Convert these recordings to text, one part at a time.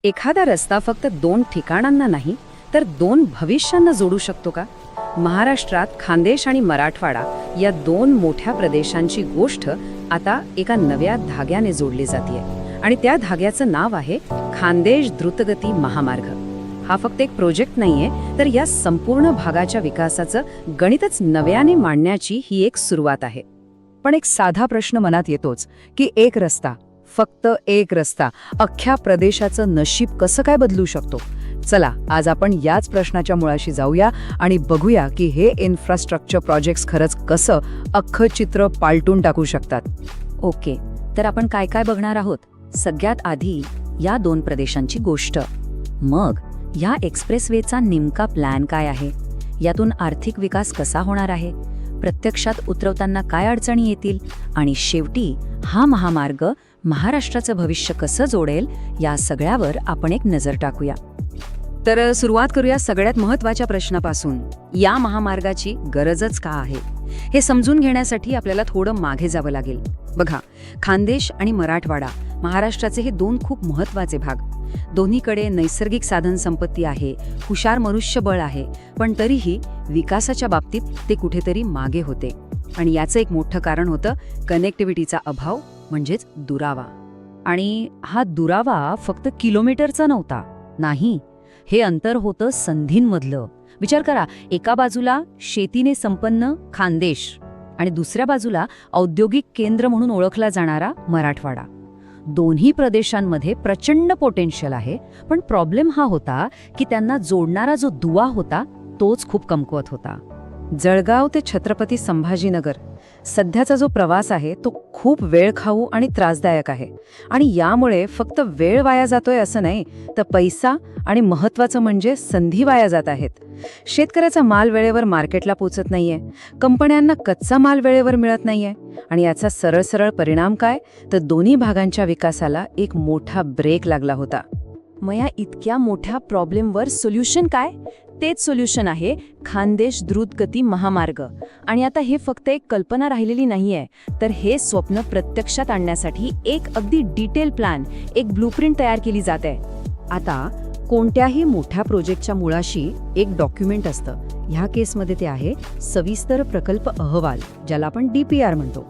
एखादा रस्ता फक्त 2 ठिकाणांना नाही तर 2 भविष्यांना जोडू शकतो का? महाराष्ट्रात खानदेश आणि मराठवाडा या 2 मोठ्या प्रदेशांची गोष्ट आता एका नव्या धाग्याने जोडली जाते आणि त्या धाग्याचं नाव आहे खानदेश द्रुतगती महामार्ग. हा फक्त एक प्रोजेक्ट नाहीये, तर या संपूर्ण भागाच्या विकासाचं गणितच नव्याने मांडण्याची ही एक सुरुवात आहे. पण एक साधा प्रश्न मनात येतोच की एक रस्ता, फक्त एक रस्ता अख्ख्या प्रदेशाचं नशीब कसं काय बदलू शकतो? चला आज आपण याच प्रश्नाच्या मुळाशी जाऊया आणि बघूया की हे इन्फ्रास्ट्रक्चर प्रोजेक्ट्स खरंच कसं अख्खं चित्र पालटून टाकू शकतात. ओके, तर आपण काय काय बघणार आहोत? सगळ्यात आधी या 2 प्रदेशांची गोष्ट, मग या एक्सप्रेसवेचा नेमका प्लॅन काय आहे, यातून आर्थिक विकास कसा होणार आहे, प्रत्यक्षात उतरवताना काय अडचणी येतील आणि शेवटी हा महामार्ग महाराष्ट्राचं भविष्य कसं जोडेल या सगळ्यावर आपण एक नजर टाकूया. तर सुरुवात करूया सगळ्यात महत्त्वाच्या प्रश्नापासून. या महामार्गाची गरजच का आहे हे समजून घेण्यासाठी आपल्याला थोडं मागे जावं लागेल. बघा, खानदेश आणि मराठवाडा महाराष्ट्राचे हे 2 खूप महत्त्वाचे भाग. दोन्हीकडे नैसर्गिक साधन संपत्ती आहे, हुशार मनुष्यबळ आहे, पण तरीही विकासाच्या बाबतीत ते कुठेतरी मागे होते. आणि याचं एक मोठं कारण होतं कनेक्टिव्हिटीचा अभाव, म्हणजेच दुरावा. आणि हा दुरावा फक्त किलोमीटरचा नव्हता, नाही, हे अंतर होतं संधींमधलं. विचार करा, एका बाजूला शेतीने संपन्न खानदेश आणि दुसऱ्या बाजूला औद्योगिक केंद्र म्हणून ओळखला जाणारा मराठवाडा. दोन्ही प्रदेशांमध्ये प्रचंड पोटेन्शियल आहे, पण प्रॉब्लेम हा होता की त्यांना जोडणारा जो दुवा होता तोच खूप कमकुवत होता. जळगाव ते छत्रपती संभाजीनगर सध्याचा जो प्रवास आहे तो खूप वेळखाऊ आणि त्रासदायक आहे. आणि यामुळे फक्त वेळ वाया जातोय असं नाही, तर पैसा आणि महत्त्वाचं म्हणजे संधी वाया जात आहेत. शेतकऱ्याचा माल वेळेवर मार्केटला पोचत नाहीये, कंपन्यांना कच्चा माल वेळेवर मिळत नाहीये आणि याचा सरळ सरळ परिणाम काय, तर दोन्ही भागांच्या विकासाला एक मोठा ब्रेक लागला होता. मग या इतक्या मोठ्या प्रॉब्लेमवर सोल्युशन काय? तेच सोल्युशन आहे खानदेश द्रुतगती महामार्ग. आणि आता हे फक्त एक कल्पना राहिलेली नाहीये, तर हे स्वप्न प्रत्यक्षात आणण्यासाठी एक अगदी डिटेल प्लॅन, एक ब्लूप्रिंट तयार केली जाते. आता कोणत्याही मोठ्या प्रोजेक्टच्या मुळाशी एक डॉक्युमेंट असतं. ह्या केसमध्ये ते आहे सविस्तर प्रकल्प अहवाल, ज्याला आपण DPR म्हणतो.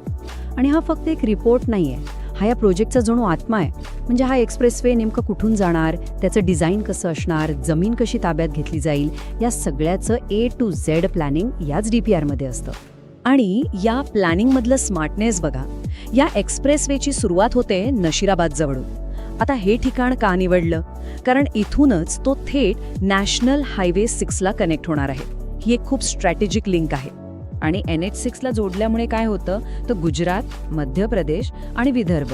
आणि हा फक्त एक रिपोर्ट नाहीये, हा या प्रोजेक्टचा जणू आत्मा आहे. म्हणजे हा एक्सप्रेसवे नेमकं कुठून जाणार, त्याचं डिझाईन कसं असणार, जमीन कशी ताब्यात घेतली जाईल, या सगळ्याचं A to Z प्लॅनिंग याच DPR मध्ये असतं. आणि या प्लॅनिंगमधलं स्मार्टनेस बघा. या एक्सप्रेसवेची सुरुवात होते नशिराबाद जवळून. आता हे ठिकाण का निवडलं? कारण इथूनच तो थेट नॅशनल हायवे 6 ला कनेक्ट होणार आहे. ही एक खूप स्ट्रॅटेजिक लिंक आहे. आणि NH6 ला जोडल्यामुळे काय होतं, तर गुजरात, मध्य प्रदेश आणि विदर्भ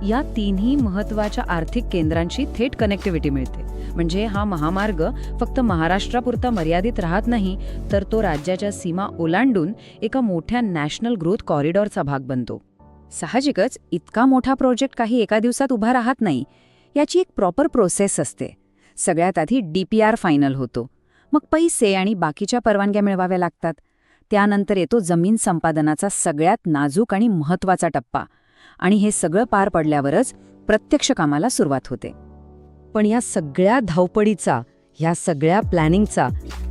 या 3ही महत्त्वाच्या आर्थिक केंद्रांची थेट कनेक्टिव्हिटी मिळते. म्हणजे हा महामार्ग फक्त महाराष्ट्रापुरता मर्यादित राहत नाही, तर तो राज्याच्या सीमा ओलांडून एका मोठ्या नॅशनल ग्रोथ कॉरिडॉरचा भाग बनतो. साहजिकच इतका मोठा प्रोजेक्ट काही एका दिवसात उभा राहत नाही. याची एक प्रॉपर प्रोसेस असते. सगळ्यात आधी DPR फायनल होतो, मग पैसे आणि बाकीच्या परवानग्या मिळवाव्या लागतात. त्यानंतर येतो जमीन संपादनाचा सगळ्यात नाजूक आणि महत्त्वाचा टप्पा. आणि हे सगळं पार पडल्यावरच प्रत्यक्ष कामाला सुरुवात होते. पण या सगळ्या धावपळीचा, ह्या सगळ्या प्लॅनिंगचा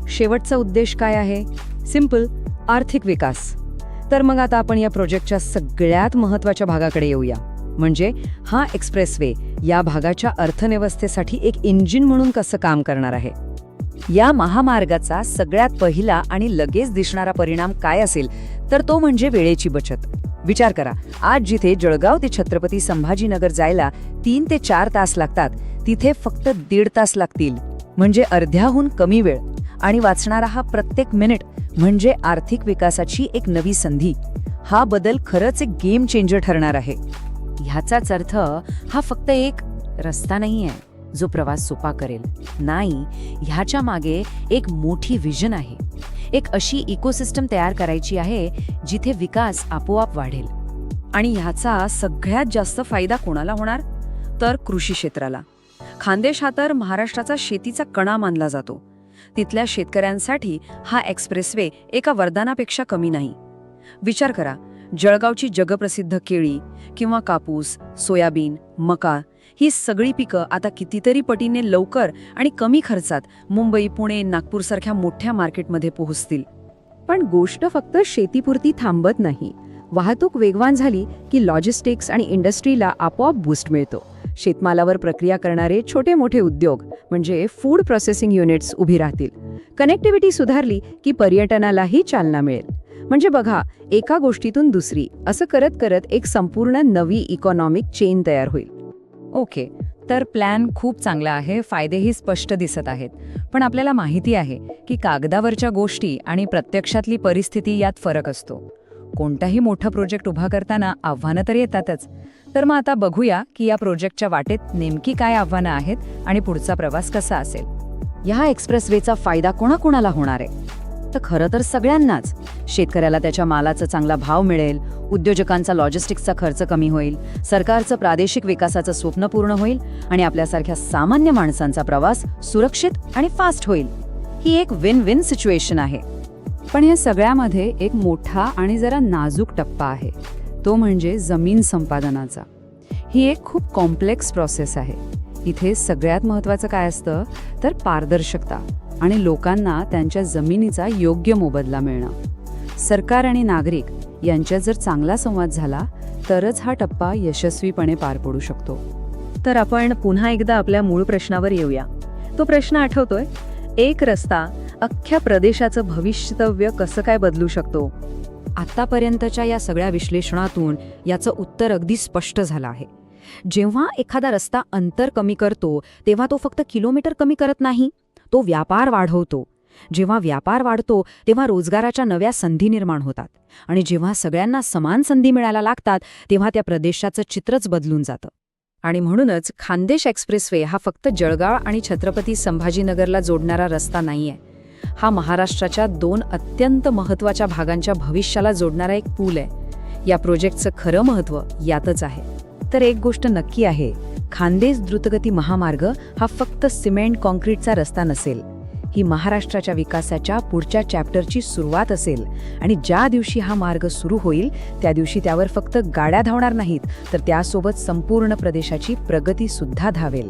शेवटचा उद्देश काय आहे? सिंपल, आर्थिक विकास. तर मग आता आपण या प्रोजेक्टच्या सगळ्यात महत्त्वाच्या भागाकडे येऊया. म्हणजे हा एक्सप्रेसवे या भागाच्या अर्थव्यवस्थेसाठी एक इंजिन म्हणून कसं काम करणार आहे. या महामार्गाचा सगळ्यात पहिला आणि लगेच दिसणारा परिणाम काय असेल, तर तो म्हणजे वेळेची बचत. विचार करा, आज जिथे जळगाव ते छत्रपती संभाजीनगर जायला 3 ते 4 तास लागतात, तिथे फक्त 1.5 तास लागतील. म्हणजे अर्ध्याहून कमी वेळ. आणि वाचणारा हा प्रत्येक मिनिट म्हणजे आर्थिक विकासाची एक नवी संधी. हा बदल खरंच एक गेम चेंजर ठरणार आहे. ह्याचाच अर्थ हा फक्त एक रस्ता नाहीये जो प्रवास सोपा करेल. नाही, ह्याच्या मागे एक मोठी विजन आहे. एक अशी इकोसिस्टम तयार करायची आहे जिथे विकास आपोआप वाढेल. आणि ह्याचा सगळ्यात जास्त फायदा कोणाला होणार? तर कृषी क्षेत्राला. खानदेश हा तर महाराष्ट्राचा शेतीचा कणा मानला जातो. तिथल्या शेतकऱ्यांसाठी हा एक्सप्रेसवे एका वरदानापेक्षा कमी नाही. विचार करा, जळगावची जगप्रसिद्ध केळी किंवा कापूस, सोयाबीन, मका ही सगळी पिकं आता कितीतरी पटीने लवकर आणि कमी खर्चात मुंबई, पुणे, नागपूरसारख्या मोठ्या मार्केटमध्ये पोहोचतील. पण गोष्ट फक्त शेतीपुरती थांबत नाही. वाहतूक वेगवान झाली की लॉजिस्टिक्स आणि इंडस्ट्रीला आपोआप बूस्ट मिळतो. शेतमालावर प्रक्रिया करणारे छोटे मोठे उद्योग म्हणजे फूड प्रोसेसिंग युनिट्स उभी राहतील. कनेक्टिव्हिटी सुधारली की पर्यटनालाही चालना मिळेल. म्हणजे बघा, एका गोष्टीतून दुसरी असं करत करत एक संपूर्ण नवी इकॉनॉमिक चेन तयार होईल. ओके, तर प्लॅन खूप चांगला आहे, फायदेही स्पष्ट दिसत आहेत. पण आपल्याला माहिती आहे की कागदावरच्या गोष्टी आणि प्रत्यक्षातली परिस्थिती यात फरक असतो. कोणताही मोठा प्रोजेक्ट उभा करताना आव्हानं तर येतातच. तर मग आता बघूया की या प्रोजेक्टच्या वाटेत नेमकी काय आव्हानं आहेत आणि पुढचा प्रवास कसा असेल. ह्या एक्सप्रेसवेचा फायदा कोणाकोणाला होणार आहे? तर खरं तर सगळ्यांनाच. शेतकऱ्याला त्याच्या मालाचा चांगला भाव मिळेल, उद्योजकांचा लॉजिस्टिक्सचा खर्च कमी होईल, सरकारचं प्रादेशिक विकासाचं स्वप्न पूर्ण होईल आणि आपल्यासारख्या सामान्य माणसांचा प्रवास सुरक्षित आणि फास्ट होईल. ही एक विन विन सिच्युएशन आहे. पण या सगळ्यामध्ये एक मोठा आणि जरा नाजूक टप्पा आहे, तो म्हणजे जमीन संपादनाचा. ही एक खूप कॉम्प्लेक्स प्रोसेस आहे. इथे सगळ्यात महत्त्वाचं काय असतं तर पारदर्शकता आणि लोकांना त्यांच्या जमिनीचा योग्य मोबदला मिळणं. सरकार आणि नागरिक यांच्यात जर चांगला संवाद झाला तरच हा टप्पा यशस्वीपणे पार पडू शकतो. तर आपण पुन्हा एकदा आपल्या मूळ प्रश्नावर येऊया. तो प्रश्न आठवतोय? एक रस्ता अख्ख्या प्रदेशाचं भविष्यव्य कसं काय बदलू शकतो? आतापर्यंतच्या या सगळ्या विश्लेषणातून याचं उत्तर अगदी स्पष्ट झालं आहे. जेव्हा एखादा रस्ता अंतर कमी करतो तेव्हा तो फक्त किलोमीटर कमी करत नाही, तो व्यापार वाढवतो. जेव्हा व्यापार वाढतो तेव्हा रोजगाराच्या नव्या संधी निर्माण होतात आणि जेव्हा सगळ्यांना समान संधी मिळायला लागतात तेव्हा त्या प्रदेशाचं चित्रच बदलून जातं. आणि म्हणूनच खानदेश एक्सप्रेसवे हा फक्त जळगाव आणि छत्रपती संभाजीनगरला जोडणारा रस्ता नाहीये. हा महाराष्ट्राच्या 2 अत्यंत महत्त्वाच्या भागांच्या भविष्याला जोडणारा एक पूल आहे. या प्रोजेक्टचं खरं महत्त्व यातच आहे. तर एक गोष्ट नक्की आहे, खानदेश द्रुतगती महामार्ग हा फक्त सिमेंट कॉन्क्रीटचा रस्ता नसेल. ही महाराष्ट्राच्या विकासाच्या पुढच्या चॅप्टरची सुरुवात असेल आणि ज्या दिवशी हा मार्ग सुरू होईल त्या दिवशी त्यावर फक्त गाड्या धावणार नाहीत, तर त्यासोबत संपूर्ण प्रदेशाची प्रगती सुद्धा धावेल.